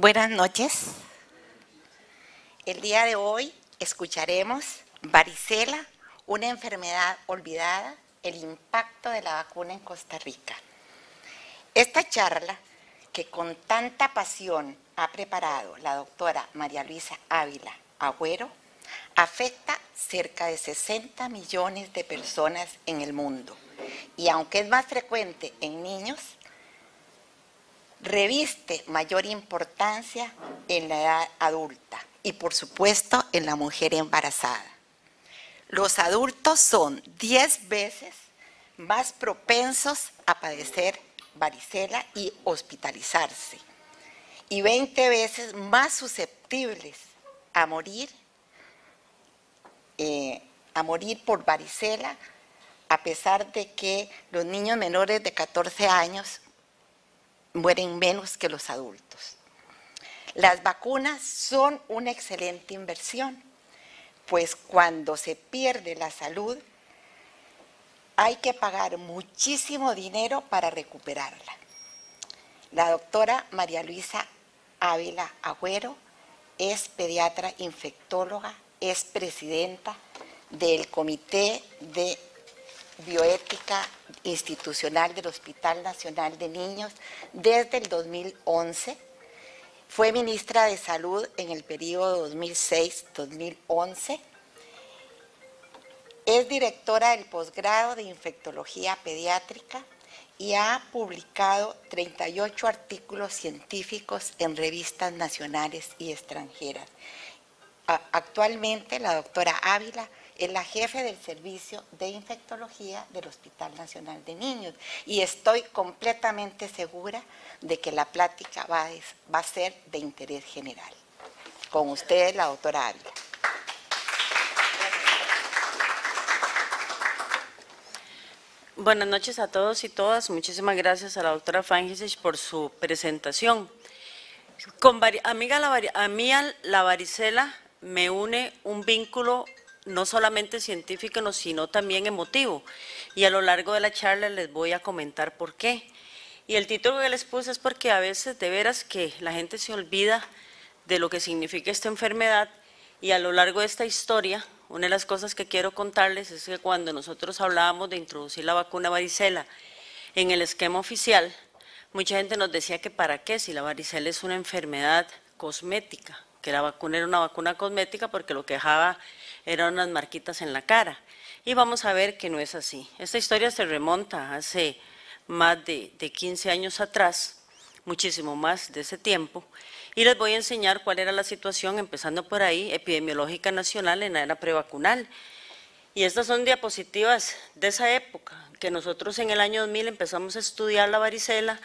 Buenas noches. El día de hoy escucharemos varicela, una enfermedad olvidada, el impacto de la vacuna en Costa Rica. Esta charla, que con tanta pasión ha preparado la doctora María Luisa Ávila Agüero, afecta cerca de 60 millones de personas en el mundo y aunque es más frecuente en niños, reviste mayor importancia en la edad adulta y, por supuesto, en la mujer embarazada. Los adultos son 10 veces más propensos a padecer varicela y hospitalizarse y 20 veces más susceptibles a morir por varicela, a pesar de que los niños menores de 14 años mueren menos que los adultos. Las vacunas son una excelente inversión, pues cuando se pierde la salud hay que pagar muchísimo dinero para recuperarla. La doctora María Luisa Ávila Agüero es pediatra infectóloga, es presidenta del Comité de Bioética Institucional del Hospital Nacional de Niños desde el 2011. Fue ministra de Salud en el periodo 2006-2011. Es directora del posgrado de Infectología Pediátrica y ha publicado 38 artículos científicos en revistas nacionales y extranjeras. Actualmente, la doctora Ávila es la jefe del servicio de infectología del Hospital Nacional de Niños y estoy completamente segura de que la plática va a ser de interés general. Con ustedes, la doctora Ávila. Buenas noches a todos y todas. Muchísimas gracias a la doctora Fangisic por su presentación. A mí la varicela me une un vínculo no solamente científico, sino también emotivo. Y a lo largo de la charla les voy a comentar por qué. Y el título que les puse es porque a veces de veras que la gente se olvida de lo que significa esta enfermedad, y a lo largo de esta historia, una de las cosas que quiero contarles es que cuando nosotros hablábamos de introducir la vacuna varicela en el esquema oficial, mucha gente nos decía que para qué, si la varicela es una enfermedad cosmética, que la vacuna era una vacuna cosmética porque lo que dejaba eran unas marquitas en la cara. Y vamos a ver que no es así. Esta historia se remonta hace más de 15 años atrás, muchísimo más de ese tiempo, y les voy a enseñar cuál era la situación, empezando por ahí, epidemiológica nacional en la era prevacunal. Y estas son diapositivas de esa época, que nosotros en el año 2000 empezamos a estudiar la varicela,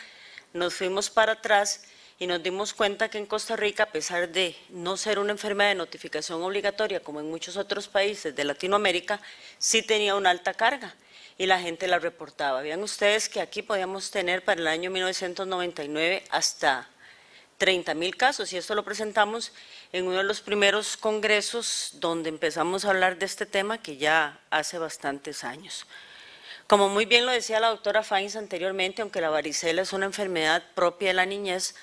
nos fuimos para atrás y nos dimos cuenta que en Costa Rica, a pesar de no ser una enfermedad de notificación obligatoria como en muchos otros países de Latinoamérica, sí tenía una alta carga y la gente la reportaba. Vean ustedes que aquí podíamos tener para el año 1999 hasta 30,000 casos, y esto lo presentamos en uno de los primeros congresos donde empezamos a hablar de este tema, que ya hace bastantes años. Como muy bien lo decía la doctora Fainz anteriormente, aunque la varicela es una enfermedad propia de la niñez,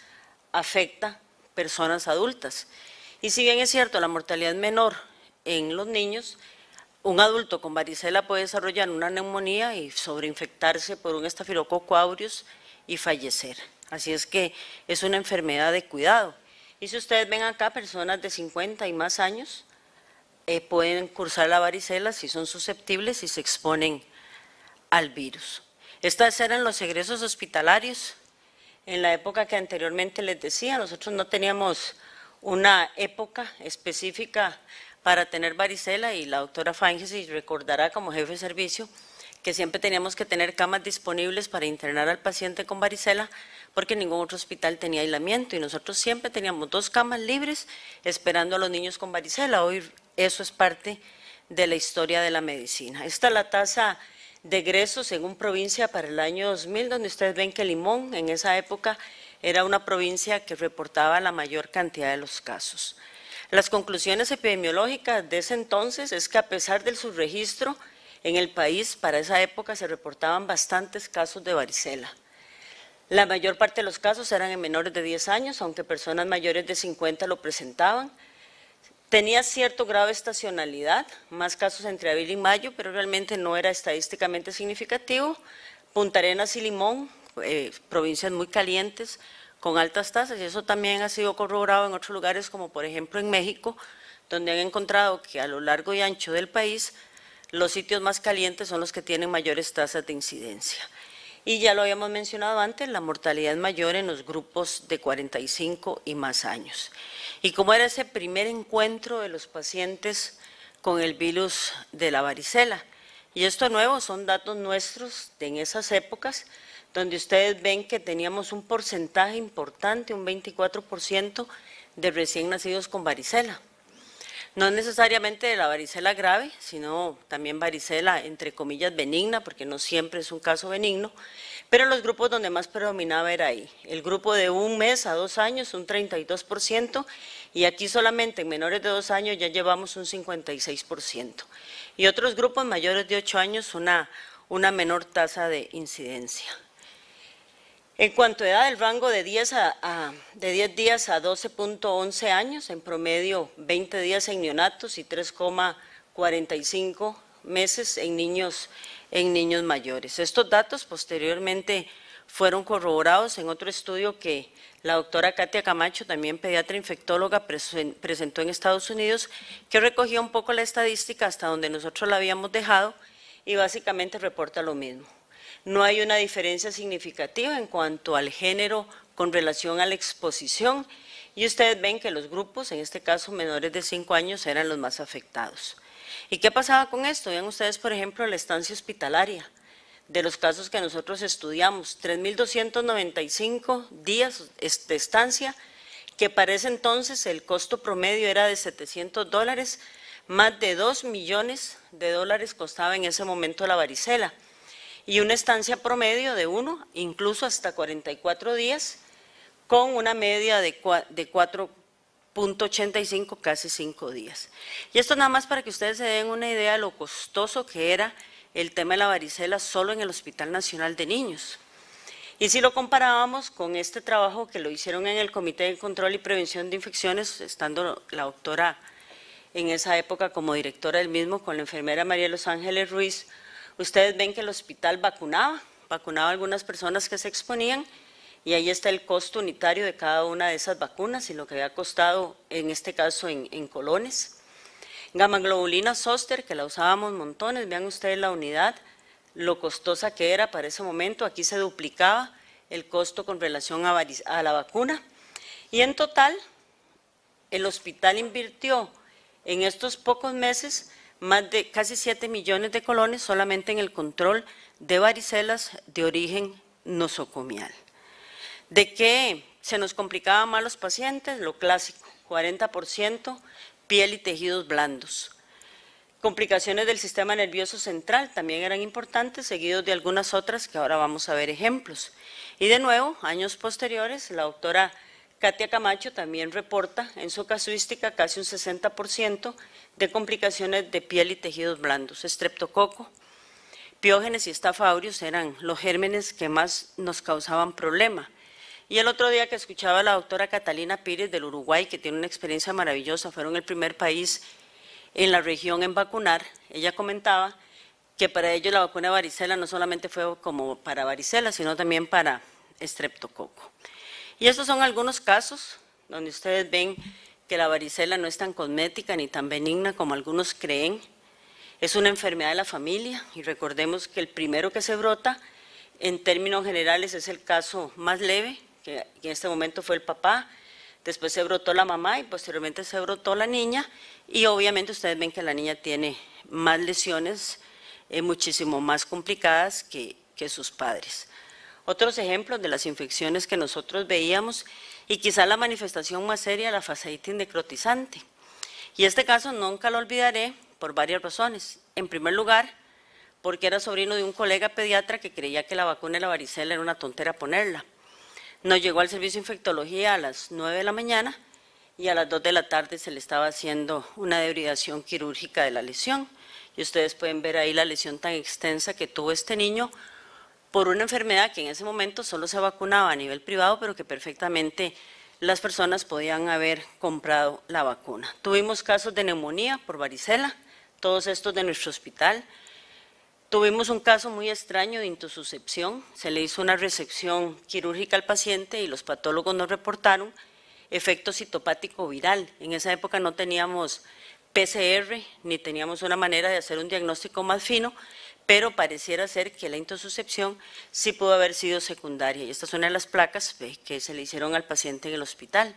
afecta personas adultas. Y si bien es cierto, la mortalidad es menor en los niños, un adulto con varicela puede desarrollar una neumonía y sobreinfectarse por un estafilococo aureus y fallecer. Así es que es una enfermedad de cuidado. Y si ustedes ven acá, personas de 50 y más años pueden cursar la varicela si son susceptibles y se exponen al virus. Estos eran los egresos hospitalarios. En la época que anteriormente les decía, nosotros no teníamos una época específica para tener varicela, y la doctora Fangisic recordará como jefe de servicio que siempre teníamos que tener camas disponibles para internar al paciente con varicela porque ningún otro hospital tenía aislamiento y nosotros siempre teníamos 2 camas libres esperando a los niños con varicela. Hoy eso es parte de la historia de la medicina. Esta es la tasa de egresos según provincia para el año 2000, donde ustedes ven que Limón en esa época era una provincia que reportaba la mayor cantidad de los casos. Las conclusiones epidemiológicas de ese entonces es que a pesar del subregistro en el país, para esa época se reportaban bastantes casos de varicela. La mayor parte de los casos eran en menores de 10 años, aunque personas mayores de 50 lo presentaban. Tenía cierto grado de estacionalidad, más casos entre abril y mayo, pero realmente no era estadísticamente significativo. Punta Arenas y Limón, provincias muy calientes, con altas tasas, y eso también ha sido corroborado en otros lugares, como por ejemplo en México, donde han encontrado que a lo largo y ancho del país, los sitios más calientes son los que tienen mayores tasas de incidencia. Y ya lo habíamos mencionado antes, la mortalidad es mayor en los grupos de 45 y más años. Y como era ese primer encuentro de los pacientes con el virus de la varicela. Y esto nuevo son datos nuestros de en esas épocas, donde ustedes ven que teníamos un porcentaje importante, un 24% de recién nacidos con varicela. No necesariamente de la varicela grave, sino también varicela, entre comillas, benigna, porque no siempre es un caso benigno, pero los grupos donde más predominaba era ahí. El grupo de 1 mes a 2 años, un 32%, y aquí solamente en menores de 2 años ya llevamos un 56%. Y otros grupos mayores de 8 años, una menor tasa de incidencia. En cuanto a edad, el rango de 10 días a 12.11 años, en promedio 20 días en neonatos y 3,45 meses en niños mayores. Estos datos posteriormente fueron corroborados en otro estudio que la doctora Katia Camacho, también pediatra infectóloga, presentó en Estados Unidos, que recogía un poco la estadística hasta donde nosotros la habíamos dejado y básicamente reporta lo mismo. No hay una diferencia significativa en cuanto al género con relación a la exposición y ustedes ven que los grupos, en este caso menores de 5 años, eran los más afectados. ¿Y qué pasaba con esto? Vean ustedes, por ejemplo, la estancia hospitalaria. De los casos que nosotros estudiamos, 3.295 días de estancia, que para ese entonces el costo promedio era de $700, más de $2 millones costaba en ese momento la varicela. Y una estancia promedio de 1, incluso hasta 44 días, con una media de 4.85, casi 5 días. Y esto nada más para que ustedes se den una idea de lo costoso que era el tema de la varicela solo en el Hospital Nacional de Niños. Y si lo comparábamos con este trabajo que lo hicieron en el Comité de Control y Prevención de Infecciones, estando la doctora en esa época como directora del mismo, con la enfermera María Los Ángeles Ruiz, ustedes ven que el hospital vacunaba a algunas personas que se exponían y ahí está el costo unitario de cada una de esas vacunas y lo que había costado en este caso en colones. Gamaglobulina Zoster, que la usábamos montones, vean ustedes la unidad, lo costosa que era para ese momento, aquí se duplicaba el costo con relación a la vacuna y en total el hospital invirtió en estos pocos meses más de casi 7 millones de colones solamente en el control de varicelas de origen nosocomial. ¿De qué se nos complicaban más los pacientes? Lo clásico, 40%, piel y tejidos blandos. Complicaciones del sistema nervioso central también eran importantes, seguidos de algunas otras que ahora vamos a ver ejemplos. Y de nuevo, años posteriores, la doctora Katia Camacho también reporta en su casuística casi un 60% de complicaciones de piel y tejidos blandos. Estreptococo, Piógenes y Staph aureus eran los gérmenes que más nos causaban problema. Y el otro día que escuchaba a la doctora Catalina Pires del Uruguay, que tiene una experiencia maravillosa, fueron el primer país en la región en vacunar, ella comentaba que para ellos la vacuna de varicela no solamente fue como para varicela, sino también para estreptococo. Y estos son algunos casos donde ustedes ven que la varicela no es tan cosmética ni tan benigna como algunos creen. Es una enfermedad de la familia y recordemos que el primero que se brota, en términos generales, es el caso más leve, que en este momento fue el papá, después se brotó la mamá y posteriormente se brotó la niña y obviamente ustedes ven que la niña tiene más lesiones, muchísimo más complicadas que sus padres. Otros ejemplos de las infecciones que nosotros veíamos y quizá la manifestación más seria, la fasciitis necrotizante. Y este caso nunca lo olvidaré por varias razones. En primer lugar, porque era sobrino de un colega pediatra que creía que la vacuna de la varicela era una tontera ponerla. Nos llegó al servicio de infectología a las 9 de la mañana y a las 2 de la tarde se le estaba haciendo una debridación quirúrgica de la lesión. Y ustedes pueden ver ahí la lesión tan extensa que tuvo este niño, por una enfermedad que en ese momento solo se vacunaba a nivel privado, pero que perfectamente las personas podían haber comprado la vacuna. Tuvimos casos de neumonía por varicela, todos estos de nuestro hospital. Tuvimos un caso muy extraño de intususcepción, se le hizo una resección quirúrgica al paciente y los patólogos nos reportaron efecto citopático viral. En esa época no teníamos PCR ni teníamos una manera de hacer un diagnóstico más fino, pero pareciera ser que la intususcepción sí pudo haber sido secundaria. Y esta es una de las placas que se le hicieron al paciente en el hospital.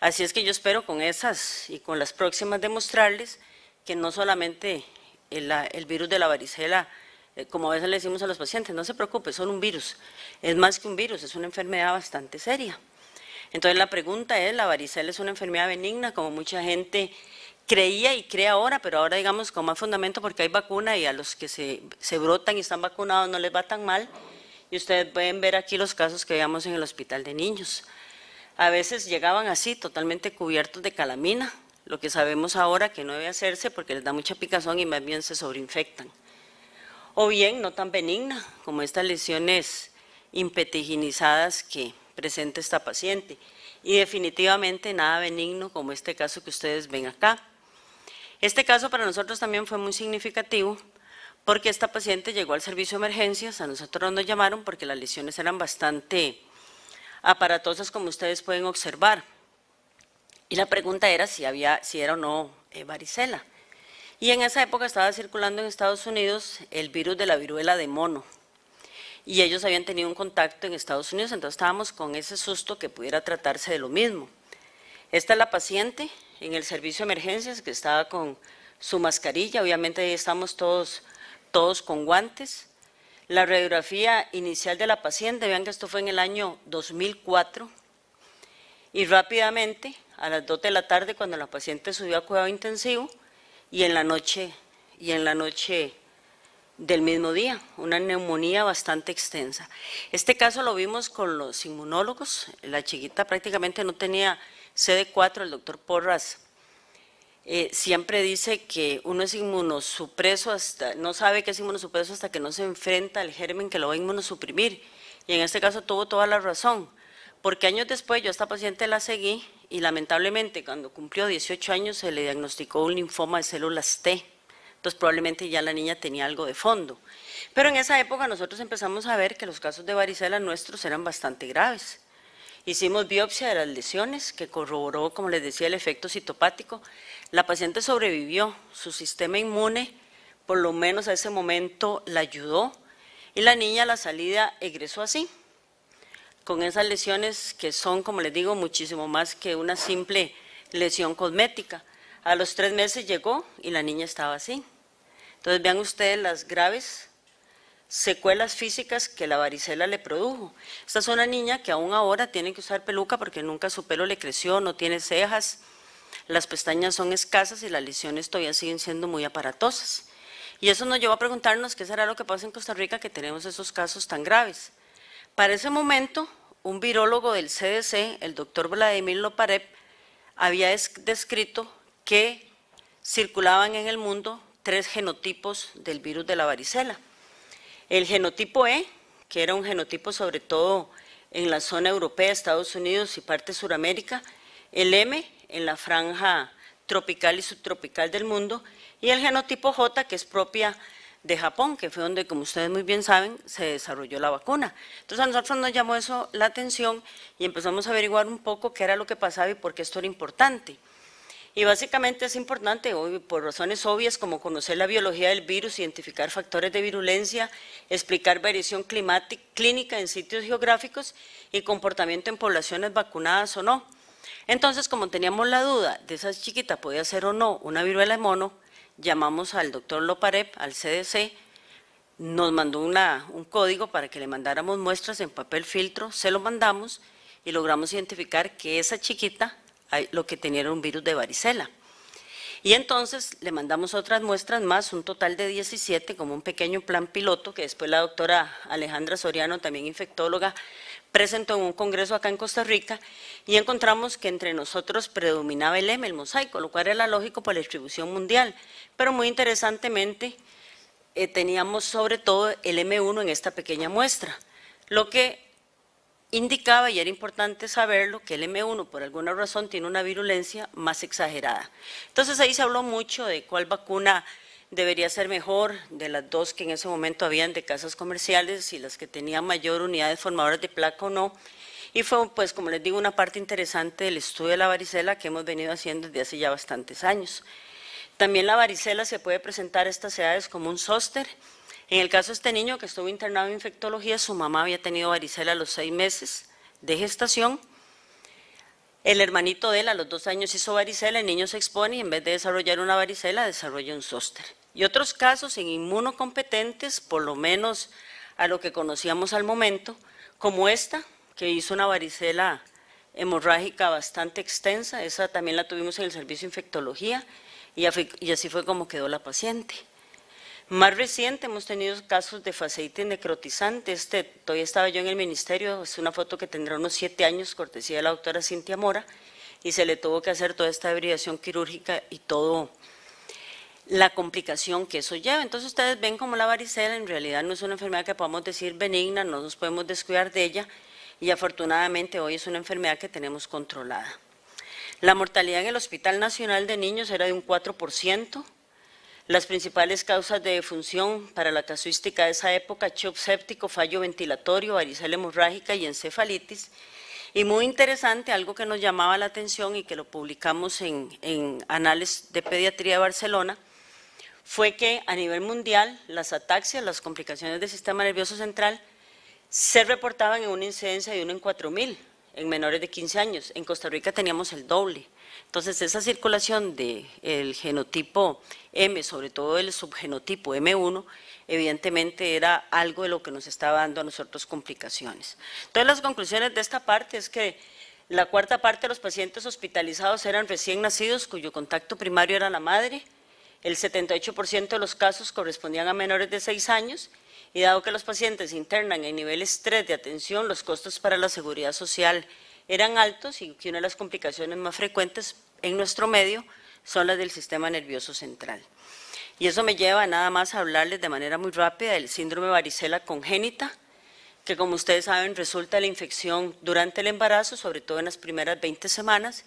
Así es que yo espero con esas y con las próximas demostrarles que no solamente el virus de la varicela, como a veces le decimos a los pacientes, no se preocupe, son un virus. Es más que un virus, es una enfermedad bastante seria. Entonces la pregunta es, ¿la varicela es una enfermedad benigna, como mucha gente creía y cree ahora, pero ahora digamos con más fundamento porque hay vacuna y a los que se brotan y están vacunados no les va tan mal? Y ustedes pueden ver aquí los casos que veíamos en el hospital de niños. A veces llegaban así, totalmente cubiertos de calamina, lo que sabemos ahora que no debe hacerse porque les da mucha picazón y más bien se sobreinfectan. O bien no tan benigna, como estas lesiones impetiginizadas que presenta esta paciente. Y definitivamente nada benigno como este caso que ustedes ven acá. Este caso para nosotros también fue muy significativo porque esta paciente llegó al servicio de emergencias, a nosotros nos llamaron porque las lesiones eran bastante aparatosas como ustedes pueden observar. Y la pregunta era si era o no varicela. Y en esa época estaba circulando en Estados Unidos el virus de la viruela de mono. Y ellos habían tenido un contacto en Estados Unidos, entonces estábamos con ese susto que pudiera tratarse de lo mismo. Esta es la paciente en el servicio de emergencias que estaba con su mascarilla, obviamente ahí estamos todos con guantes. La radiografía inicial de la paciente, vean que esto fue en el año 2004, y rápidamente a las 2 de la tarde cuando la paciente subió a cuidado intensivo y en la noche del mismo día, una neumonía bastante extensa. Este caso lo vimos con los inmunólogos, la chiquita prácticamente no tenía CD4, el doctor Porras siempre dice que uno es inmunosupreso, no sabe que es inmunosupreso hasta que no se enfrenta al germen que lo va a inmunosuprimir, y en este caso tuvo toda la razón, porque años después yo a esta paciente la seguí y lamentablemente cuando cumplió 18 años se le diagnosticó un linfoma de células T. Entonces probablemente ya la niña tenía algo de fondo. Pero en esa época nosotros empezamos a ver que los casos de varicela nuestros eran bastante graves. Hicimos biopsia de las lesiones que corroboró, como les decía, el efecto citopático. La paciente sobrevivió, su sistema inmune, por lo menos a ese momento, la ayudó y la niña a la salida egresó así, con esas lesiones que son, como les digo, muchísimo más que una simple lesión cosmética. A los 3 meses llegó y la niña estaba así. Entonces vean ustedes las graves secuelas físicas que la varicela le produjo. Esta es una niña que aún ahora tiene que usar peluca porque nunca su pelo le creció, no tiene cejas, las pestañas son escasas y las lesiones todavía siguen siendo muy aparatosas. Y eso nos llevó a preguntarnos qué será lo que pasa en Costa Rica que tenemos esos casos tan graves. Para ese momento, un virólogo del CDC, el doctor Vladimir Loparev, había descrito que circulaban en el mundo 3 genotipos del virus de la varicela. El genotipo E, que era un genotipo sobre todo en la zona europea, Estados Unidos y parte de Sudamérica, el M en la franja tropical y subtropical del mundo, y el genotipo J, que es propia de Japón, que fue donde, como ustedes muy bien saben, se desarrolló la vacuna. Entonces a nosotros nos llamó eso la atención y empezamos a averiguar un poco qué era lo que pasaba y por qué esto era importante. Y básicamente es importante, hoy, por razones obvias como conocer la biología del virus, identificar factores de virulencia, explicar variación clínica en sitios geográficos y comportamiento en poblaciones vacunadas o no. Entonces, como teníamos la duda de esa chiquita podía ser o no una viruela de mono, llamamos al doctor Loparev, al CDC, nos mandó un código para que le mandáramos muestras en papel filtro, se lo mandamos y logramos identificar que esa chiquita lo que tenía era un virus de varicela. Y entonces le mandamos otras muestras más, un total de 17, como un pequeño plan piloto que después la doctora Alejandra Soriano, también infectóloga, presentó en un congreso acá en Costa Rica y encontramos que entre nosotros predominaba el M, el mosaico, lo cual era lógico por la distribución mundial, pero muy interesantemente teníamos sobre todo el M1 en esta pequeña muestra, lo que indicaba, y era importante saberlo, que el M1 por alguna razón tiene una virulencia más exagerada. Entonces ahí se habló mucho de cuál vacuna debería ser mejor, de las dos que en ese momento habían de casas comerciales y las que tenían mayor unidades formadoras de placa o no. Y fue, pues, como les digo, una parte interesante del estudio de la varicela que hemos venido haciendo desde hace ya bastantes años. También la varicela se puede presentar a estas edades como un zóster. En el caso de este niño que estuvo internado en infectología, su mamá había tenido varicela a los 6 meses de gestación. El hermanito de él a los 2 años hizo varicela, el niño se expone y en vez de desarrollar una varicela, desarrolla un zóster. Y otros casos en inmunocompetentes, por lo menos a lo que conocíamos al momento, como esta, que hizo una varicela hemorrágica bastante extensa, esa también la tuvimos en el servicio de infectología, y así fue como quedó la paciente. Más reciente hemos tenido casos de fasciitis necrotizante. Todavía estaba yo en el ministerio, es una foto que tendrá unos 7 años, cortesía de la doctora Cintia Mora, y se le tuvo que hacer toda esta derivación quirúrgica y todo la complicación que eso lleva. Entonces ustedes ven como la varicela en realidad no es una enfermedad que podamos decir benigna, no nos podemos descuidar de ella, y afortunadamente hoy es una enfermedad que tenemos controlada. La mortalidad en el Hospital Nacional de Niños era de un 4%. Las principales causas de defunción para la casuística de esa época: shock séptico, fallo ventilatorio, varicela hemorrágica y encefalitis. Y muy interesante, algo que nos llamaba la atención y que lo publicamos en Anales de Pediatría de Barcelona, fue que a nivel mundial las ataxias, las complicaciones del sistema nervioso central, se reportaban en una incidencia de 1 en 4,000 en menores de 15 años. En Costa Rica teníamos el doble. Entonces, esa circulación del genotipo M, sobre todo el subgenotipo M1, evidentemente era algo de lo que nos estaba dando a nosotros complicaciones. Entonces, las conclusiones de esta parte es que la cuarta parte de los pacientes hospitalizados eran recién nacidos, cuyo contacto primario era la madre. El 78% de los casos correspondían a menores de 6 años, y dado que los pacientes internan en niveles 3 de atención, los costos para la seguridad social eran altos, y que una de las complicaciones más frecuentes en nuestro medio son las del sistema nervioso central. Y eso me lleva nada más a hablarles de manera muy rápida del síndrome de varicela congénita, que como ustedes saben resulta de la infección durante el embarazo, sobre todo en las primeras 20 semanas,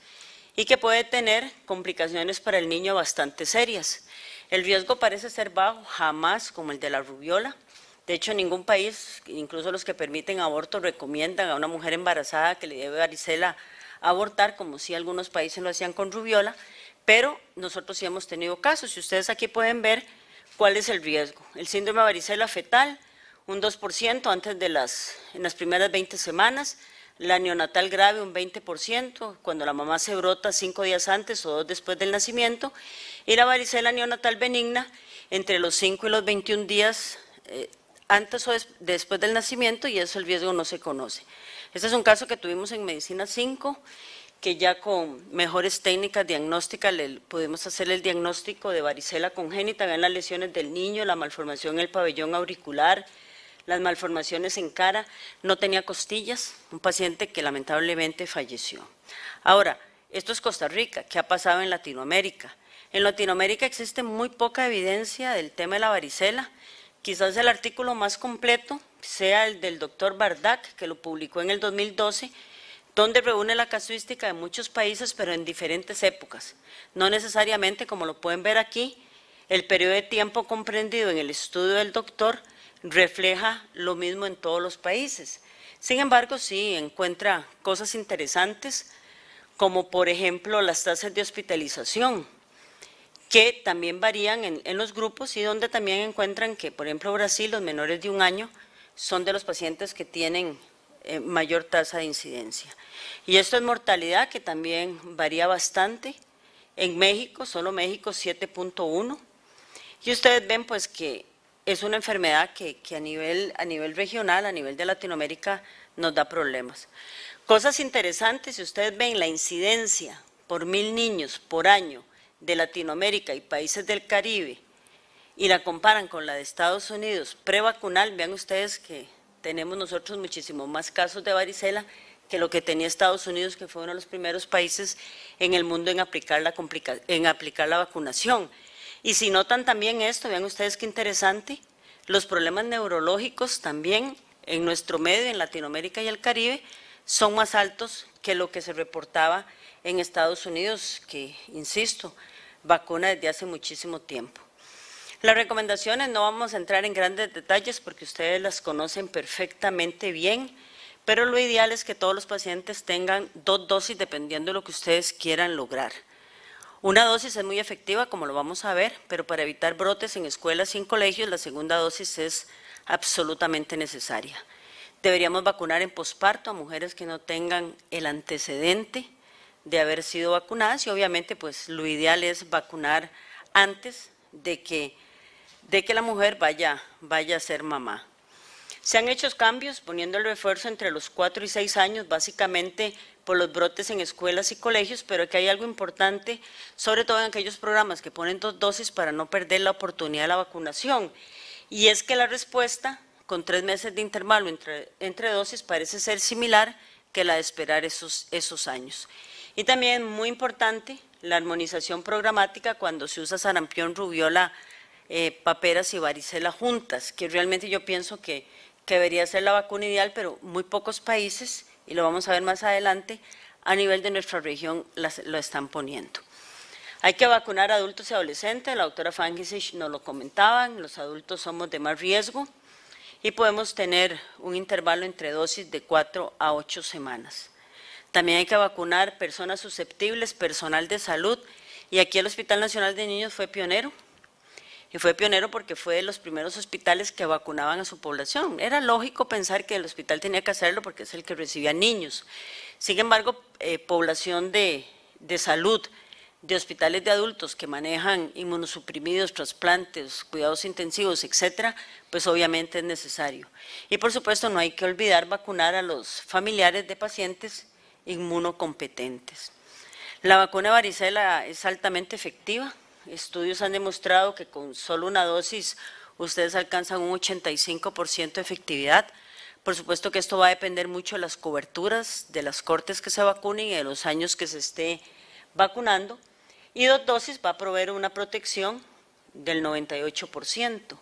y que puede tener complicaciones para el niño bastante serias. El riesgo parece ser bajo, jamás como el de la rubiola. De hecho, ningún país, incluso los que permiten aborto, recomiendan a una mujer embarazada que le dé varicela abortar, como sí algunos países lo hacían con rubiola, pero nosotros sí hemos tenido casos, y ustedes aquí pueden ver cuál es el riesgo. El síndrome de varicela fetal, un 2% antes en las primeras 20 semanas, la neonatal grave un 20%, cuando la mamá se brota 5 días antes o 2 después del nacimiento, y la varicela neonatal benigna entre los 5 y los 21 días antes o después del nacimiento, y eso el riesgo no se conoce. Este es un caso que tuvimos en Medicina 5, que ya con mejores técnicas diagnósticas pudimos hacer el diagnóstico de varicela congénita. Vean las lesiones del niño, la malformación en el pabellón auricular, las malformaciones en cara, no tenía costillas, un paciente que lamentablemente falleció. Ahora, esto es Costa Rica. ¿Qué ha pasado en Latinoamérica? En Latinoamérica existe muy poca evidencia del tema de la varicela. Quizás el artículo más completo sea el del doctor Bardac, que lo publicó en el 2012, donde reúne la casuística de muchos países, pero en diferentes épocas. No necesariamente, como lo pueden ver aquí, el periodo de tiempo comprendido en el estudio del doctor refleja lo mismo en todos los países. Sin embargo, sí encuentra cosas interesantes, como por ejemplo las tasas de hospitalización, que también varían en los grupos, y donde también encuentran que, por ejemplo, Brasil, los menores de 1 año son de los pacientes que tienen mayor tasa de incidencia. Y esto es mortalidad, que también varía bastante. En México, solo México 7.1, y ustedes ven pues que es una enfermedad que a nivel regional, a nivel de Latinoamérica, nos da problemas. Cosas interesantes, si ustedes ven la incidencia por 1000 niños por año de Latinoamérica y países del Caribe, y la comparan con la de Estados Unidos prevacunal, vean ustedes que tenemos nosotros muchísimo más casos de varicela que lo que tenía Estados Unidos, que fue uno de los primeros países en el mundo en aplicar la vacunación. Y si notan también esto, vean ustedes qué interesante, los problemas neurológicos también en nuestro medio, en Latinoamérica y el Caribe, son más altos que lo que se reportaba en Estados Unidos, que, insisto, vacuna desde hace muchísimo tiempo. Las recomendaciones no vamos a entrar en grandes detalles porque ustedes las conocen perfectamente bien, pero lo ideal es que todos los pacientes tengan 2 dosis dependiendo de lo que ustedes quieran lograr. Una dosis es muy efectiva, como lo vamos a ver, pero para evitar brotes en escuelas y en colegios, la segunda dosis es absolutamente necesaria. Deberíamos vacunar en posparto a mujeres que no tengan el antecedente de haber sido vacunadas y obviamente pues lo ideal es vacunar antes de que la mujer vaya a ser mamá. Se han hecho cambios poniendo el refuerzo entre los 4 y 6 años, básicamente por los brotes en escuelas y colegios, pero aquí hay algo importante, sobre todo en aquellos programas que ponen 2 dosis para no perder la oportunidad de la vacunación. Y es que la respuesta, con 3 meses de intervalo entre dosis, parece ser similar que la de esperar esos años. Y también muy importante, la armonización programática cuando se usa sarampión, rubiola, paperas y varicela juntas, que realmente yo pienso que debería ser la vacuna ideal, pero muy pocos países, y lo vamos a ver más adelante, a nivel de nuestra región lo están poniendo. Hay que vacunar a adultos y adolescentes, la doctora Fangisich nos lo comentaban, los adultos somos de más riesgo y podemos tener un intervalo entre dosis de 4 a 8 semanas. También hay que vacunar personas susceptibles, personal de salud, y aquí el Hospital Nacional de Niños fue pionero. Y fue pionero porque fue de los primeros hospitales que vacunaban a su población. Era lógico pensar que el hospital tenía que hacerlo porque es el que recibía niños. Sin embargo, población de salud, de hospitales de adultos que manejan inmunosuprimidos, trasplantes, cuidados intensivos, etcétera, pues obviamente es necesario. Y por supuesto no hay que olvidar vacunar a los familiares de pacientes inmunocompetentes. La vacuna de varicela es altamente efectiva. Estudios han demostrado que con solo una dosis ustedes alcanzan un 85% de efectividad. Por supuesto que esto va a depender mucho de las coberturas, de las cortes que se vacunen y de los años que se esté vacunando. Y 2 dosis va a proveer una protección del 98%.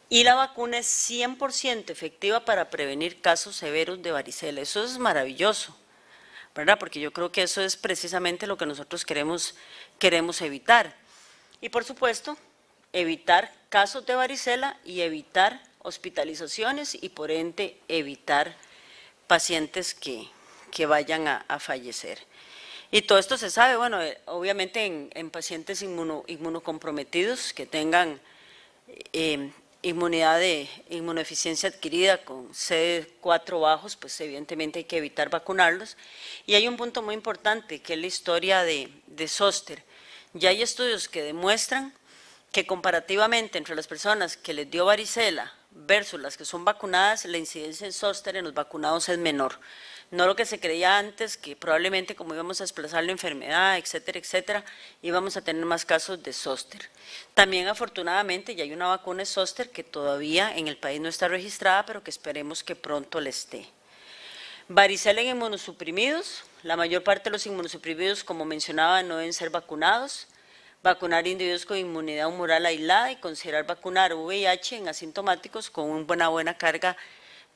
Y la vacuna es 100% efectiva para prevenir casos severos de varicela. Eso es maravilloso, ¿verdad? Porque yo creo que eso es precisamente lo que nosotros queremos evitar. Y por supuesto, evitar casos de varicela y evitar hospitalizaciones y por ende evitar pacientes que vayan a fallecer. Y todo esto se sabe, bueno, obviamente en pacientes inmunocomprometidos que tengan inmunodeficiencia adquirida con CD4 bajos, pues evidentemente hay que evitar vacunarlos. Y hay un punto muy importante que es la historia de zóster. Ya hay estudios que demuestran que comparativamente entre las personas que les dio varicela versus las que son vacunadas, la incidencia de zóster en los vacunados es menor. No lo que se creía antes, que probablemente como íbamos a desplazar la enfermedad, etcétera, etcétera, íbamos a tener más casos de zóster. También afortunadamente ya hay una vacuna de zóster que todavía en el país no está registrada, pero que esperemos que pronto la esté. Varicela en inmunosuprimidos, la mayor parte de los inmunosuprimidos, como mencionaba, no deben ser vacunados. Vacunar individuos con inmunidad humoral aislada y considerar vacunar VIH en asintomáticos con una buena carga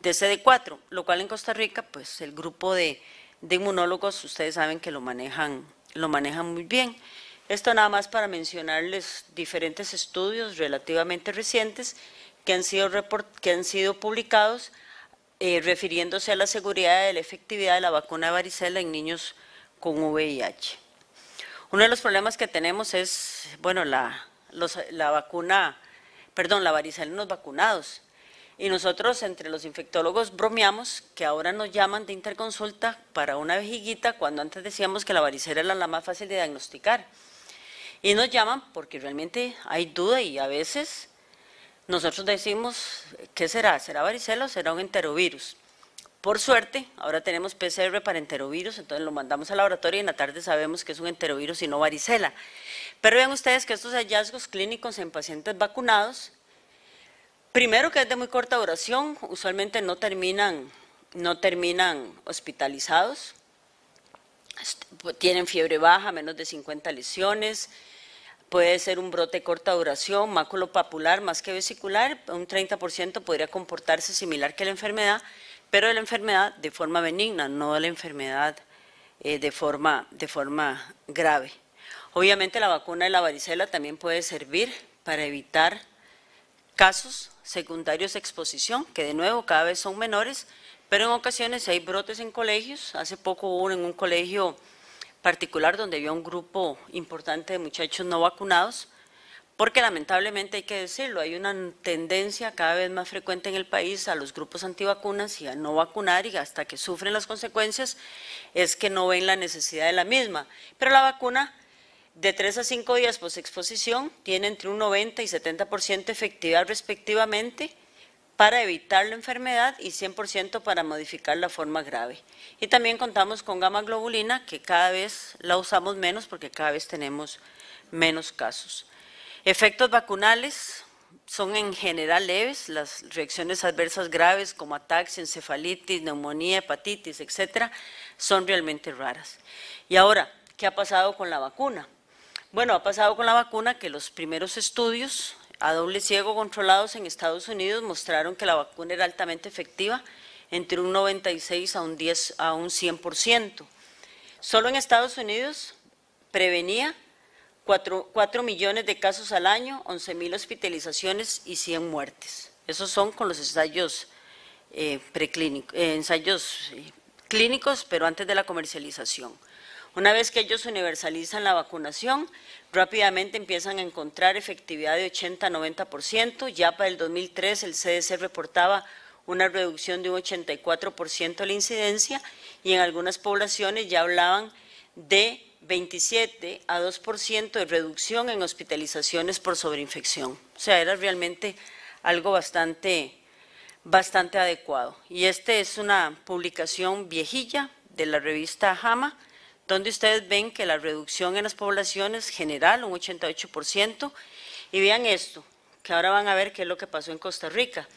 de CD4, lo cual en Costa Rica, pues el grupo de inmunólogos, ustedes saben que lo manejan muy bien. Esto nada más para mencionarles diferentes estudios relativamente recientes que han sido publicados refiriéndose a la seguridad y la efectividad de la vacuna de varicela en niños con VIH. Uno de los problemas que tenemos es, bueno, la varicela en los vacunados. Y nosotros entre los infectólogos bromeamos que ahora nos llaman de interconsulta para una vejiguita cuando antes decíamos que la varicela era la más fácil de diagnosticar. Y nos llaman porque realmente hay duda y a veces nosotros decimos, ¿qué será? ¿Será varicela o será un enterovirus? Por suerte, ahora tenemos PCR para enterovirus, entonces lo mandamos al laboratorio y en la tarde sabemos que es un enterovirus y no varicela. Pero vean ustedes que estos hallazgos clínicos en pacientes vacunados, primero que es de muy corta duración, usualmente no terminan hospitalizados, tienen fiebre baja, menos de 50 lesiones, puede ser un brote de corta duración, maculopapular más que vesicular, un 30% podría comportarse similar que la enfermedad, pero de la enfermedad de forma benigna, no de la enfermedad de forma grave. Obviamente la vacuna de la varicela también puede servir para evitar casos secundarios de exposición, que de nuevo cada vez son menores, pero en ocasiones hay brotes en colegios. Hace poco hubo en un colegio particular donde había un grupo importante de muchachos no vacunados, porque lamentablemente hay que decirlo, hay una tendencia cada vez más frecuente en el país a los grupos antivacunas y a no vacunar, y hasta que sufren las consecuencias es que no ven la necesidad de la misma. Pero la vacuna de 3 a 5 días posexposición tiene entre un 90 y 70% efectividad respectivamente para evitar la enfermedad y 100% para modificar la forma grave. Y también contamos con gamma globulina, que cada vez la usamos menos porque cada vez tenemos menos casos. Efectos vacunales son en general leves, las reacciones adversas graves como ataxia, encefalitis, neumonía, hepatitis, etcétera, son realmente raras. Y ahora, ¿qué ha pasado con la vacuna? Bueno, ha pasado con la vacuna que los primeros estudios a doble ciego controlados en Estados Unidos mostraron que la vacuna era altamente efectiva, entre un 96 a un 100%. Solo en Estados Unidos prevenía 4 millones de casos al año, 11,000 hospitalizaciones y 100 muertes. Esos son con los ensayos clínicos, pero antes de la comercialización. Una vez que ellos universalizan la vacunación, rápidamente empiezan a encontrar efectividad de 80 a 90%. Ya para el 2003 el CDC reportaba una reducción de un 84% de la incidencia, y en algunas poblaciones ya hablaban de 27 a 2% de reducción en hospitalizaciones por sobreinfección. O sea, era realmente algo bastante adecuado. Y esta es una publicación viejilla de la revista JAMA, donde ustedes ven que la reducción en las poblaciones general, un 88%, y vean esto, que ahora van a ver qué es lo que pasó en Costa Rica.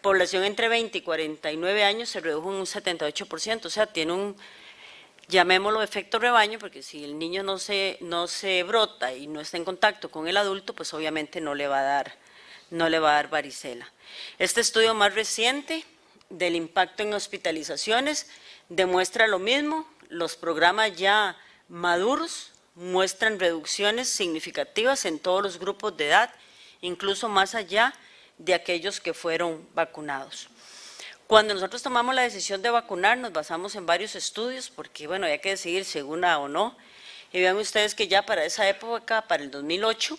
Población entre 20 y 49 años se redujo en un 78%, o sea, tiene un, llamémoslo efecto rebaño, porque si el niño no se brota y no está en contacto con el adulto, pues obviamente no le va a dar varicela. Este estudio más reciente del impacto en hospitalizaciones demuestra lo mismo. Los programas ya maduros muestran reducciones significativas en todos los grupos de edad, incluso más allá de aquellos que fueron vacunados. Cuando nosotros tomamos la decisión de vacunar, nos basamos en varios estudios, porque bueno, había que decidir si una o no. Y vean ustedes que ya para esa época, para el 2008,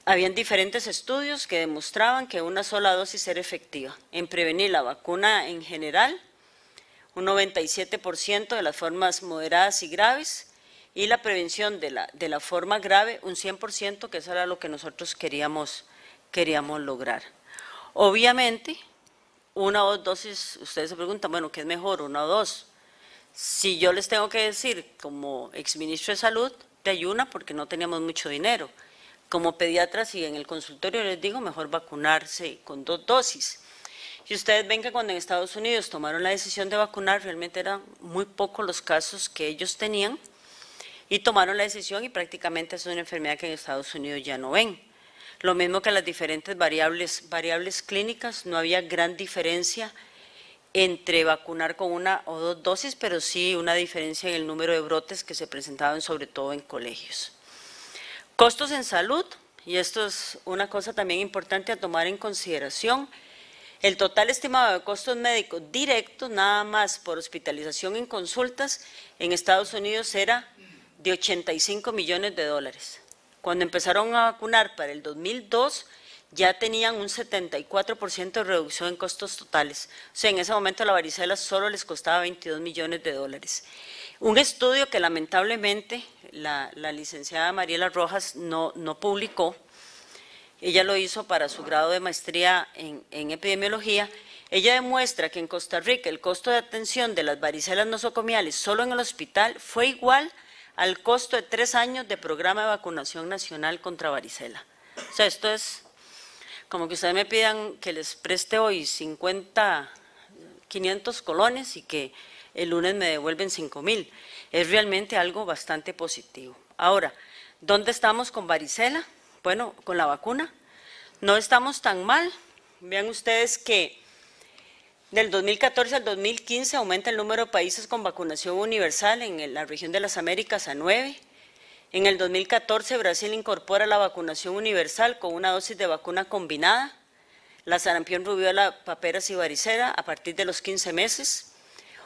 habían diferentes estudios que demostraban que una sola dosis era efectiva en prevenir la vacuna en general, un 97% de las formas moderadas y graves, y la prevención de la forma grave, un 100%, que eso era lo que nosotros queríamos lograr. Obviamente, una o dos dosis, ustedes se preguntan, bueno, ¿qué es mejor, una o dos? Si yo les tengo que decir, como exministro de Salud, hay una porque no teníamos mucho dinero. Como pediatras y en el consultorio les digo, mejor vacunarse con 2 dosis. Y ustedes ven que cuando en Estados Unidos tomaron la decisión de vacunar, realmente eran muy pocos los casos que ellos tenían, y tomaron la decisión, y prácticamente es una enfermedad que en Estados Unidos ya no ven. Lo mismo que las diferentes variables clínicas, no había gran diferencia entre vacunar con 1 o 2 dosis, pero sí una diferencia en el número de brotes que se presentaban, sobre todo en colegios. Costos en salud, y esto es una cosa también importante a tomar en consideración. El total estimado de costos médicos directos, nada más por hospitalización en consultas, en Estados Unidos era de 85 millones de dólares. Cuando empezaron a vacunar para el 2002, ya tenían un 74% de reducción en costos totales. O sea, en ese momento la varicela solo les costaba 22 millones de dólares. Un estudio que lamentablemente la licenciada Mariela Rojas no publicó. Ella lo hizo para su grado de maestría en epidemiología. Ella demuestra que en Costa Rica el costo de atención de las varicelas nosocomiales solo en el hospital fue igual al costo de 3 años de programa de vacunación nacional contra varicela. O sea, esto es como que ustedes me pidan que les preste hoy 500 colones y que el lunes me devuelven 5,000. Es realmente algo bastante positivo. Ahora, ¿Dónde estamos con varicela? Bueno, con la vacuna no estamos tan mal. Vean ustedes que del 2014 al 2015 aumenta el número de países con vacunación universal en la región de las Américas a 9. En el 2014 Brasil incorpora la vacunación universal con una dosis de vacuna combinada, la sarampión, rubiola, paperas y varicela a partir de los 15 meses.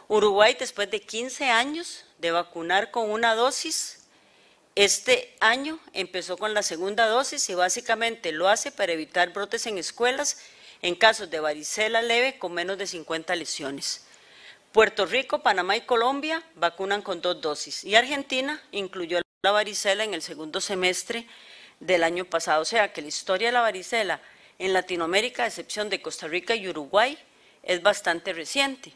Uruguay, después de 15 años de vacunar con una dosis, este año empezó con la segunda dosis y básicamente lo hace para evitar brotes en escuelas en casos de varicela leve con menos de 50 lesiones. Puerto Rico, Panamá y Colombia vacunan con 2 dosis y Argentina incluyó la varicela en el segundo semestre del año pasado. O sea que la historia de la varicela en Latinoamérica, a excepción de Costa Rica y Uruguay, es bastante reciente.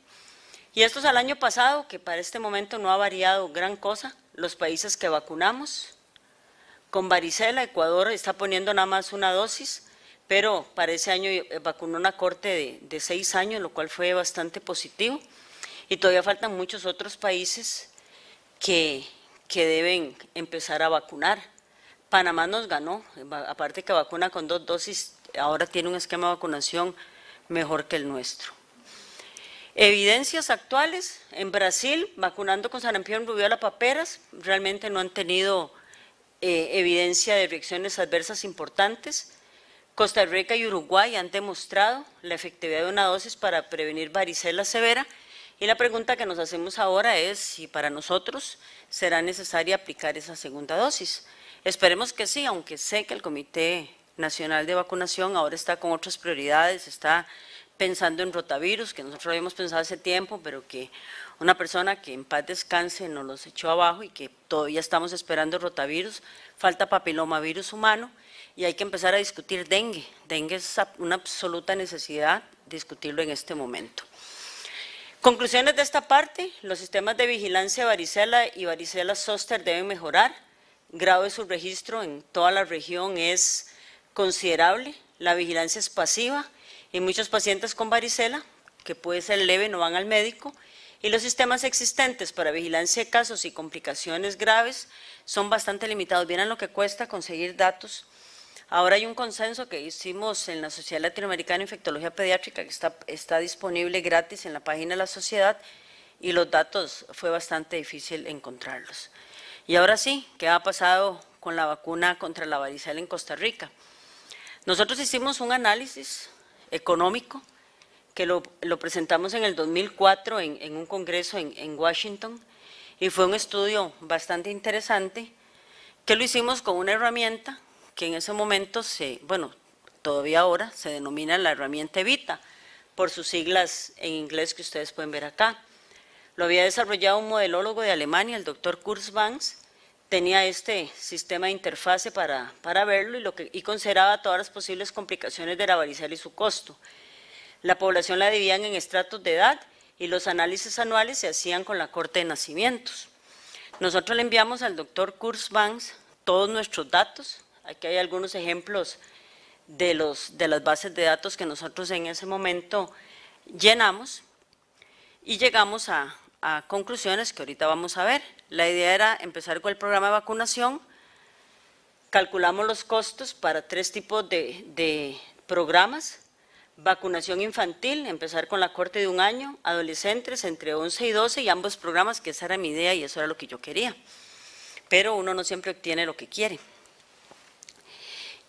Y esto es al año pasado, que para este momento no ha variado gran cosa. Los países que vacunamos con varicela, Ecuador está poniendo nada más una dosis, pero para ese año vacunó una corte de 6 años, lo cual fue bastante positivo. Y todavía faltan muchos otros países que deben empezar a vacunar. Panamá nos ganó, aparte que vacuna con 2 dosis, ahora tiene un esquema de vacunación mejor que el nuestro. Evidencias actuales, en Brasil, vacunando con sarampión, rubiola, paperas, realmente no han tenido evidencia de reacciones adversas importantes. Costa Rica y Uruguay han demostrado la efectividad de una dosis para prevenir varicela severa, y la pregunta que nos hacemos ahora es si para nosotros será necesaria aplicar esa segunda dosis. Esperemos que sí, aunque sé que el Comité Nacional de Vacunación ahora está con otras prioridades, está pensando en rotavirus, que nosotros habíamos pensado hace tiempo, pero que una persona que en paz descanse nos los echó abajo y que todavía estamos esperando rotavirus. Falta papilomavirus humano y hay que empezar a discutir dengue. Dengue es una absoluta necesidad discutirlo en este momento. Conclusiones de esta parte: los sistemas de vigilancia de varicela y varicela zóster deben mejorar. El grado de su registro en toda la región es considerable. La vigilancia es pasiva y muchos pacientes con varicela, que puede ser leve, no van al médico, y los sistemas existentes para vigilancia de casos y complicaciones graves son bastante limitados. Vieran lo que cuesta conseguir datos. Ahora hay un consenso que hicimos en la Sociedad Latinoamericana de Infectología Pediátrica, que está disponible gratis en la página de la sociedad, y los datos fue bastante difícil encontrarlos. Y ahora sí, ¿qué ha pasado con la vacuna contra la varicela en Costa Rica? Nosotros hicimos un análisis económico que lo presentamos en el 2004 en un congreso en Washington, y fue un estudio bastante interesante que lo hicimos con una herramienta que en ese momento, todavía ahora se denomina la herramienta Evita, por sus siglas en inglés que ustedes pueden ver acá. Lo había desarrollado un modelólogo de Alemania, el doctor Kurzbanks. Tenía este sistema de interfase para verlo y consideraba todas las posibles complicaciones de la varicela y su costo. La población la dividían en estratos de edad y los análisis anuales se hacían con la corte de nacimientos. Nosotros le enviamos al doctor Kurzbanks todos nuestros datos. Aquí hay algunos ejemplos de las bases de datos que nosotros en ese momento llenamos y llegamos a conclusiones que ahorita vamos a ver. La idea era empezar con el programa de vacunación. Calculamos los costos para 3 tipos de programas: vacunación infantil, empezar con la corte de 1 año, adolescentes entre 11 y 12, y ambos programas, que esa era mi idea y eso era lo que yo quería. Pero uno no siempre obtiene lo que quiere.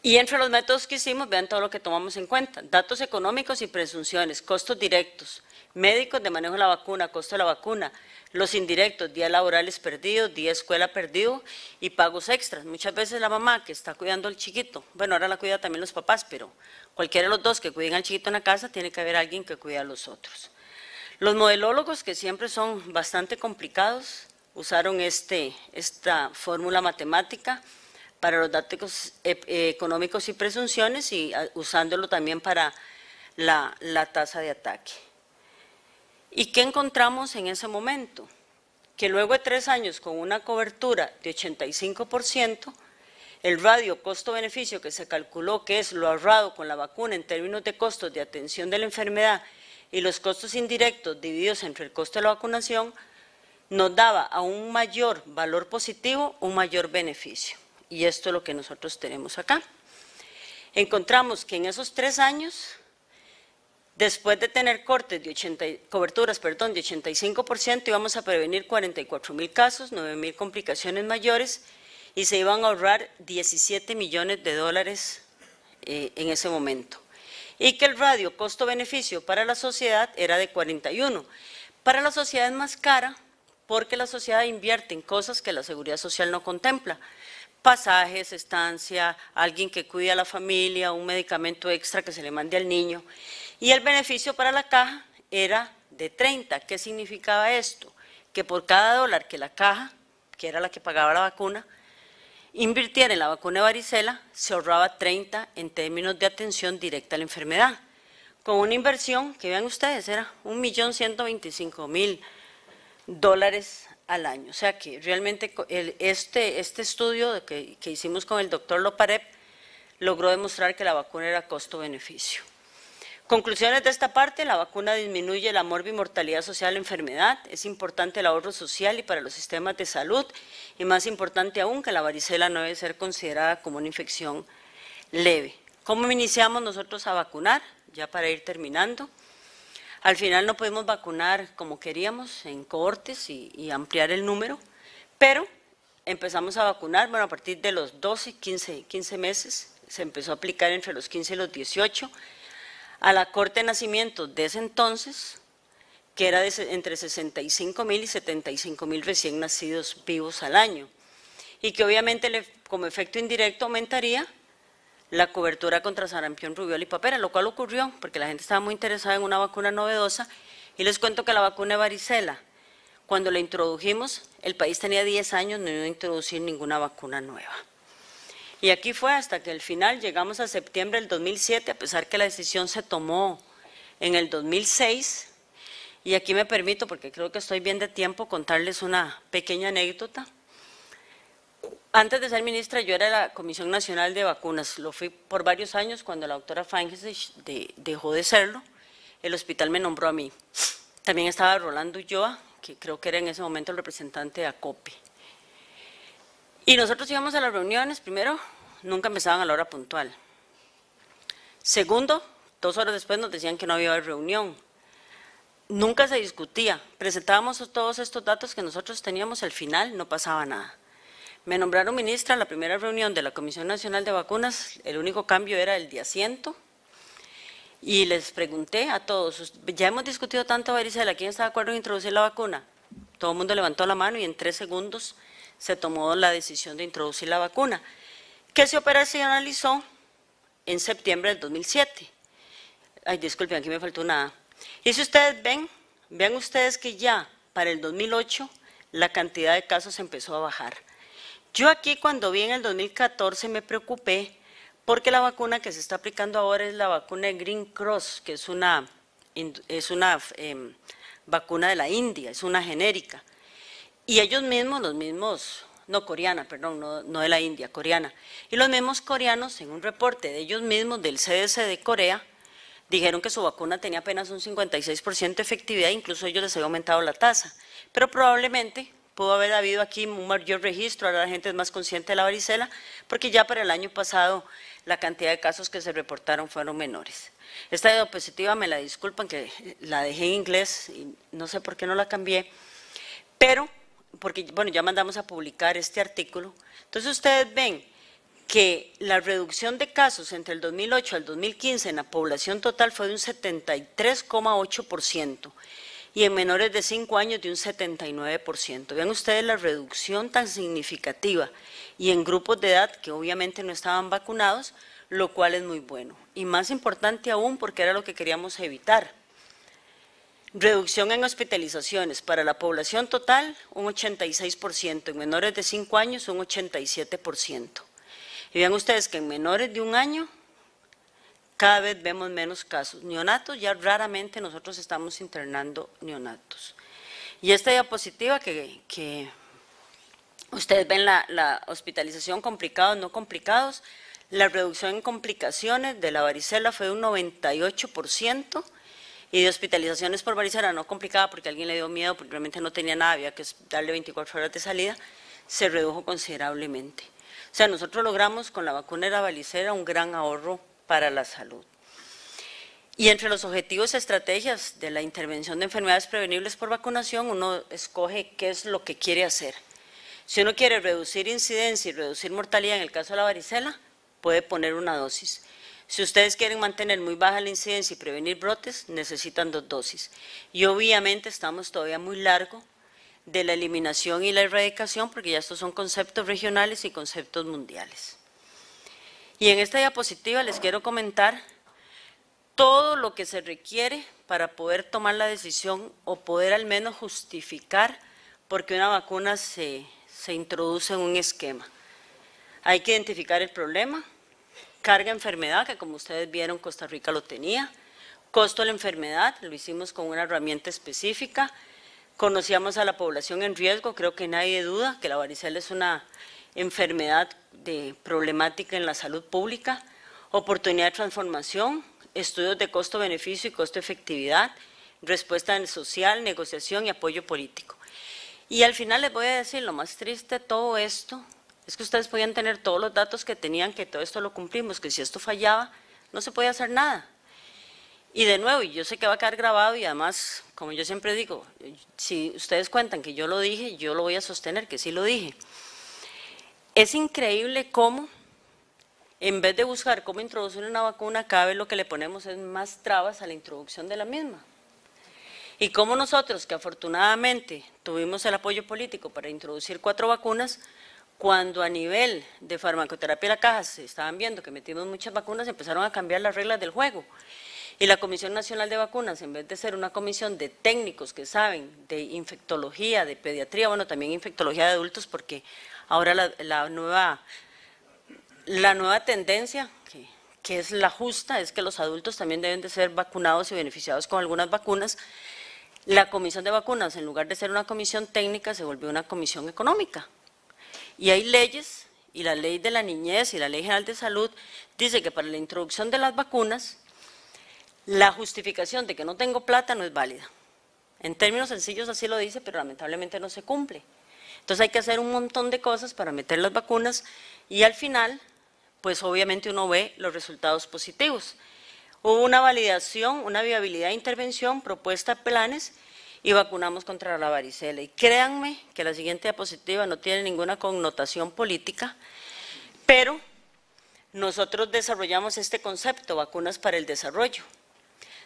Y entre los métodos que hicimos, vean todo lo que tomamos en cuenta: datos económicos y presunciones, costos directos, médicos de manejo de la vacuna, costo de la vacuna, los indirectos, días laborales perdidos, día de escuela perdido y pagos extras. Muchas veces la mamá que está cuidando al chiquito, bueno, ahora la cuida también los papás, pero cualquiera de los dos que cuiden al chiquito en la casa, tiene que haber alguien que cuide a los otros. Los modelólogos, que siempre son bastante complicados, usaron esta fórmula matemática para los datos económicos y presunciones, y usándolo también para la tasa de ataque. ¿Y qué encontramos en ese momento? Que luego de 3 años con una cobertura de 85%, el radio costo-beneficio que se calculó, que es lo ahorrado con la vacuna en términos de costos de atención de la enfermedad y los costos indirectos divididos entre el costo de la vacunación, nos daba a un mayor valor positivo un mayor beneficio. y esto es lo que nosotros tenemos acá. Encontramos que en esos 3 años, después de tener cortes de coberturas de 85%, íbamos a prevenir 44,000 casos, 9,000 complicaciones mayores y se iban a ahorrar 17 millones de dólares en ese momento. Y que el radio costo-beneficio para la sociedad era de 41. Para la sociedad es más cara porque la sociedad invierte en cosas que la seguridad social no contempla. Pasajes, estancia, alguien que cuide a la familia, un medicamento extra que se le mande al niño. Y el beneficio para la caja era de 30. ¿Qué significaba esto? Que por cada dólar que la caja, que era la que pagaba la vacuna, invirtiera en la vacuna de varicela, se ahorraba 30 en términos de atención directa a la enfermedad. Con una inversión, que vean ustedes, era $1.125.000 al año. O sea que realmente este estudio que hicimos con el doctor Loparep logró demostrar que la vacuna era costo-beneficio. Conclusiones de esta parte: la vacuna disminuye la morbimortalidad asociada a la enfermedad, es importante el ahorro social y para los sistemas de salud, y más importante aún que la varicela no debe ser considerada como una infección leve. ¿Cómo iniciamos nosotros a vacunar? Ya para ir terminando. Al final no pudimos vacunar como queríamos en cohortes y ampliar el número, pero empezamos a vacunar, bueno, a partir de los 12, 15 meses, se empezó a aplicar entre los 15 y los 18, a la corte de nacimiento de ese entonces, que era entre 65,000 y 75,000 recién nacidos vivos al año, y que obviamente como efecto indirecto aumentaría la cobertura contra sarampión, rubiola y papera, lo cual ocurrió porque la gente estaba muy interesada en una vacuna novedosa. Y les cuento que la vacuna de varicela, cuando la introdujimos, el país tenía 10 años no iba a introducir ninguna vacuna nueva. Y aquí fue hasta que al final llegamos a septiembre del 2007, a pesar que la decisión se tomó en el 2006. Y aquí me permito, porque creo que estoy bien de tiempo, contarles una pequeña anécdota. Antes de ser ministra, yo era de la Comisión Nacional de Vacunas. Lo fui por varios años. Cuando la doctora Feinges dejó de serlo, el hospital me nombró a mí. También estaba Rolando Ulloa, que creo que era en ese momento el representante de ACOPE. Y nosotros íbamos a las reuniones. Primero, nunca empezaban a la hora puntual. Segundo, 2 horas después nos decían que no había reunión. Nunca se discutía. Presentábamos todos estos datos que nosotros teníamos, al final no pasaba nada. Me nombraron ministra en la primera reunión de la Comisión Nacional de Vacunas. El único cambio era el de asiento. Y les pregunté a todos, ya hemos discutido tanto varicela, ¿quién está de acuerdo en introducir la vacuna? Todo el mundo levantó la mano y en 3 segundos se tomó la decisión de introducir la vacuna, que se operacionalizó en septiembre del 2007. Ay, disculpen, aquí me faltó una A. Y si ustedes vean ustedes que ya para el 2008 la cantidad de casos empezó a bajar. Yo aquí, cuando vi en el 2014, me preocupé porque la vacuna que se está aplicando ahora es la vacuna de Green Cross, que es una vacuna de la India, es una genérica. Y ellos mismos, no coreana, perdón, no de la India, coreana. Y los mismos coreanos, en un reporte de ellos mismos, del CDC de Corea, dijeron que su vacuna tenía apenas un 56% de efectividad, incluso ellos les había aumentado la tasa. Pero probablemente pudo haber habido aquí un mayor registro, ahora la gente es más consciente de la varicela, porque ya para el año pasado la cantidad de casos que se reportaron fueron menores. Esta diapositiva me la disculpan que la dejé en inglés y no sé por qué no la cambié, pero porque bueno, ya mandamos a publicar este artículo. Entonces ustedes ven que la reducción de casos entre el 2008 al 2015 en la población total fue de un 73,8%. Y en menores de 5 años de un 79%. Vean ustedes la reducción tan significativa y en grupos de edad que obviamente no estaban vacunados, lo cual es muy bueno. Y más importante aún porque era lo que queríamos evitar. Reducción en hospitalizaciones para la población total un 86%, en menores de 5 años un 87%. Y vean ustedes que en menores de 1 año cada vez vemos menos casos. Neonatos, ya raramente nosotros estamos internando neonatos. Y esta diapositiva que ustedes ven la hospitalización complicados, no complicados, la reducción en complicaciones de la varicela fue de un 98% y de hospitalizaciones por varicela no complicada porque alguien le dio miedo, porque realmente no tenía nada, había que darle 24 horas de salida, se redujo considerablemente. O sea, nosotros logramos con la vacuna de la varicela un gran ahorro para la salud. Y entre los objetivos y estrategias de la intervención de enfermedades prevenibles por vacunación, uno escoge qué es lo que quiere hacer. Si uno quiere reducir incidencia y reducir mortalidad en el caso de la varicela, puede poner una dosis. Si ustedes quieren mantener muy baja la incidencia y prevenir brotes, necesitan 2 dosis. Y obviamente estamos todavía muy largo de la eliminación y la erradicación, porque ya estos son conceptos regionales y conceptos mundiales. Y en esta diapositiva les quiero comentar todo lo que se requiere para poder tomar la decisión o poder al menos justificar por qué una vacuna se introduce en un esquema. Hay que identificar el problema, carga enfermedad, que como ustedes vieron Costa Rica lo tenía, costo de la enfermedad, lo hicimos con una herramienta específica, conocíamos a la población en riesgo, creo que nadie duda que la varicela es una enfermedad problemática en la salud pública, oportunidad de transformación, estudios de costo-beneficio y costo-efectividad, respuesta social, negociación y apoyo político. Y al final les voy a decir, lo más triste de todo esto es que ustedes podían tener todos los datos que tenían, que todo esto lo cumplimos, que si esto fallaba no se podía hacer nada. Y de nuevo, y yo sé que va a quedar grabado y además, como yo siempre digo, si ustedes cuentan que yo lo dije, yo lo voy a sostener que sí lo dije. Es increíble cómo, en vez de buscar cómo introducir una vacuna, cada vez lo que le ponemos es más trabas a la introducción de la misma. Y cómo nosotros, que afortunadamente tuvimos el apoyo político para introducir 4 vacunas, cuando a nivel de farmacoterapia de la caja se estaban viendo que metimos muchas vacunas, empezaron a cambiar las reglas del juego. Y la Comisión Nacional de Vacunas, en vez de ser una comisión de técnicos que saben de infectología, de pediatría, bueno, también infectología de adultos, porque ahora la nueva tendencia, que es la justa, es que los adultos también deben de ser vacunados y beneficiados con algunas vacunas. La Comisión de Vacunas, en lugar de ser una comisión técnica, se volvió una comisión económica. Y hay leyes, y la Ley de la Niñez y la Ley General de Salud dice que para la introducción de las vacunas, la justificación de que no tengo plata no es válida. En términos sencillos así lo dice, pero lamentablemente no se cumple. Entonces hay que hacer un montón de cosas para meter las vacunas y al final, pues obviamente uno ve los resultados positivos. Hubo una validación, una viabilidad de intervención, propuesta de planes y vacunamos contra la varicela. Y créanme que la siguiente diapositiva no tiene ninguna connotación política, pero nosotros desarrollamos este concepto, vacunas para el desarrollo,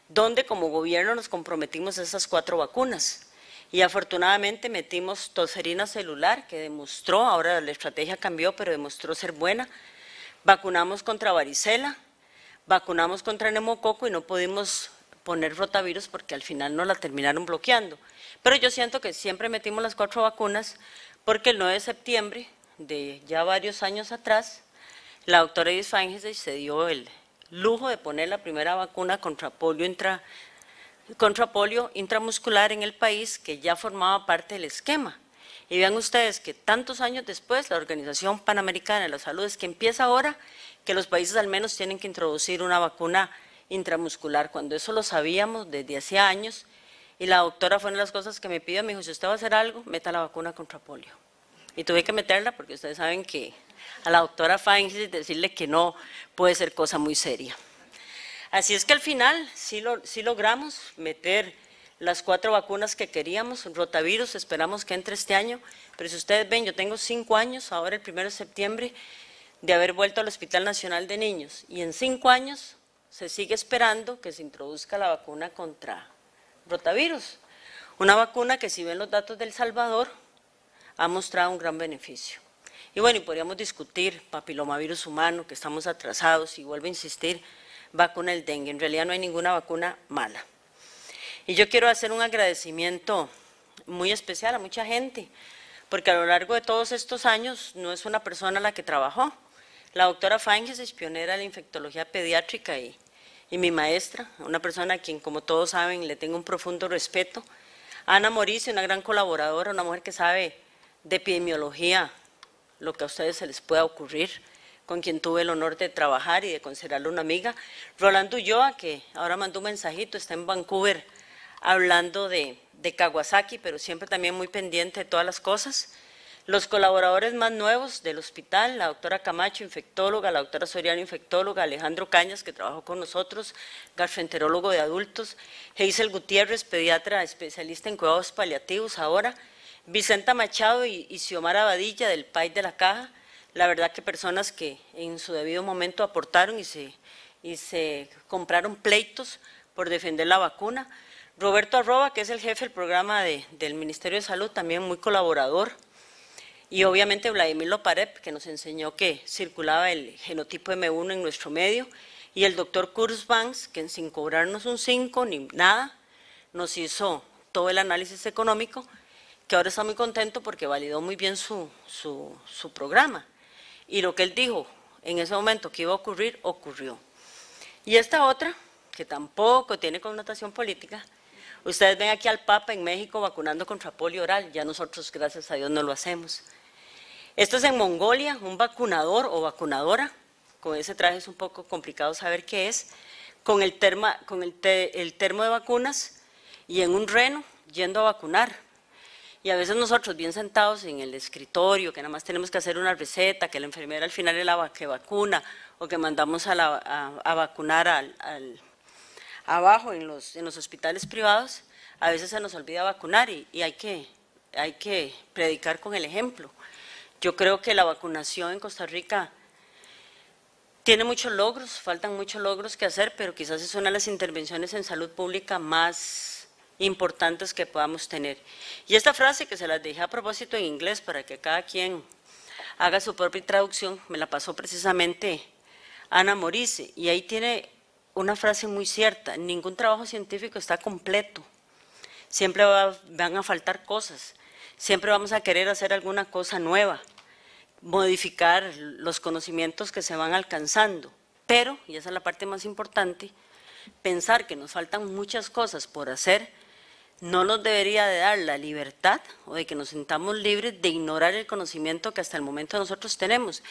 donde como gobierno nos comprometimos a esas 4 vacunas. Y afortunadamente metimos tosferina celular, que demostró, ahora la estrategia cambió, pero demostró ser buena. Vacunamos contra varicela, vacunamos contra neumococo y no pudimos poner rotavirus porque al final nos la terminaron bloqueando. Pero yo siento que siempre metimos las 4 vacunas porque el 9 de septiembre de ya varios años atrás, la doctora Edith Feinges se dio el lujo de poner la primera vacuna contra polio intramuscular en el país, que ya formaba parte del esquema. Y vean ustedes que tantos años después, la Organización Panamericana de la Salud es que empieza ahora que los países al menos tienen que introducir una vacuna intramuscular, cuando eso lo sabíamos desde hacía años, y la doctora fue una de las cosas que me pidió, me dijo, si usted va a hacer algo, meta la vacuna contra polio. Y tuve que meterla porque ustedes saben que a la doctora Feinges decirle que no puede ser cosa muy seria. Así es que al final sí logramos meter las 4 vacunas que queríamos, rotavirus, esperamos que entre este año, pero si ustedes ven, yo tengo 5 años, ahora el 1 de septiembre, de haber vuelto al Hospital Nacional de Niños, y en 5 años se sigue esperando que se introduzca la vacuna contra rotavirus, una vacuna que si ven los datos de El Salvador, ha mostrado un gran beneficio. Y bueno, y podríamos discutir papilomavirus humano, que estamos atrasados, y vuelvo a insistir, vacuna del dengue, en realidad no hay ninguna vacuna mala. Y yo quiero hacer un agradecimiento muy especial a mucha gente, porque a lo largo de todos estos años no es una persona la que trabajó. La doctora Feinges es pionera de la infectología pediátrica y mi maestra, una persona a quien, como todos saben, le tengo un profundo respeto. Ana Morici, una gran colaboradora, una mujer que sabe de epidemiología, lo que a ustedes se les pueda ocurrir, con quien tuve el honor de trabajar y de considerarla una amiga. Rolando Ulloa, que ahora mandó un mensajito, está en Vancouver hablando de Kawasaki, pero siempre también muy pendiente de todas las cosas. Los colaboradores más nuevos del hospital, la doctora Camacho, infectóloga, la doctora Soriano, infectóloga, Alejandro Cañas, que trabajó con nosotros, gastroenterólogo de adultos, Hazel Gutiérrez, pediatra especialista en cuidados paliativos ahora, Vicenta Machado y Xiomara Badilla del PAI de la Caja, la verdad que personas que en su debido momento aportaron y se compraron pleitos por defender la vacuna. Roberto Arroba, que es el jefe del programa del Ministerio de Salud, también muy colaborador. Y obviamente Vladimir Loparep, que nos enseñó que circulaba el genotipo M1 en nuestro medio. Y el doctor Kurzbanks, que sin cobrarnos un 5 ni nada, nos hizo todo el análisis económico, que ahora está muy contento porque validó muy bien su programa. Y lo que él dijo en ese momento que iba a ocurrir, ocurrió. Y esta otra, que tampoco tiene connotación política, ustedes ven aquí al Papa en México vacunando contra polio oral, ya nosotros, gracias a Dios, no lo hacemos. Esto es en Mongolia, un vacunador o vacunadora, con ese traje es un poco complicado saber qué es, con el termo de vacunas y en un reno yendo a vacunar. Y a veces nosotros bien sentados en el escritorio, que nada más tenemos que hacer una receta, que la enfermera al final es la que vacuna, o que mandamos a vacunar abajo en los hospitales privados, a veces se nos olvida vacunar y hay que predicar con el ejemplo. Yo creo que la vacunación en Costa Rica tiene muchos logros, faltan muchos logros que hacer, pero quizás es una de las intervenciones en salud pública más importantes que podamos tener. Y esta frase que se las dejé a propósito en inglés para que cada quien haga su propia traducción, me la pasó precisamente Ana Morice, y ahí tiene una frase muy cierta: ningún trabajo científico está completo, siempre van a faltar cosas, siempre vamos a querer hacer alguna cosa nueva, modificar los conocimientos que se van alcanzando, pero, y esa es la parte más importante, pensar que nos faltan muchas cosas por hacer no nos debería de dar la libertad o de que nos sintamos libres de ignorar el conocimiento que hasta el momento nosotros tenemos.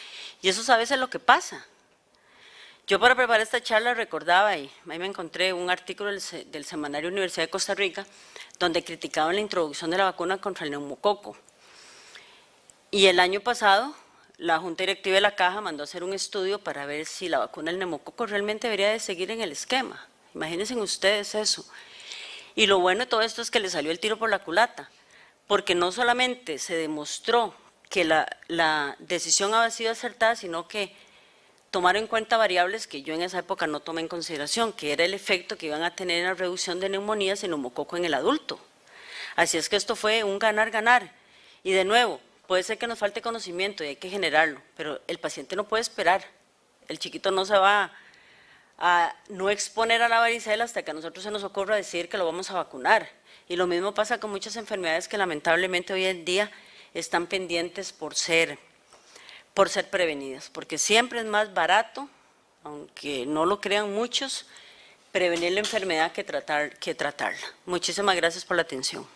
Y eso es a veces lo que pasa. Yo para preparar esta charla recordaba, y ahí me encontré un artículo del Semanario Universidad de Costa Rica, donde criticaban la introducción de la vacuna contra el neumococo. Y el año pasado, la Junta Directiva de la Caja mandó a hacer un estudio para ver si la vacuna del neumococo realmente debería de seguir en el esquema. Imagínense ustedes eso. Y lo bueno de todo esto es que le salió el tiro por la culata, porque no solamente se demostró que la decisión había sido acertada, sino que tomaron en cuenta variables que yo en esa época no tomé en consideración, que era el efecto que iban a tener en la reducción de neumonías y neumococo en el adulto. Así es que esto fue un ganar-ganar. Y de nuevo, puede ser que nos falte conocimiento y hay que generarlo, pero el paciente no puede esperar. El chiquito no se va a no exponer a la varicela hasta que a nosotros se nos ocurra decir que lo vamos a vacunar. Y lo mismo pasa con muchas enfermedades que lamentablemente hoy en día están pendientes por ser prevenidas, porque siempre es más barato, aunque no lo crean muchos, prevenir la enfermedad que tratarla. Muchísimas gracias por la atención.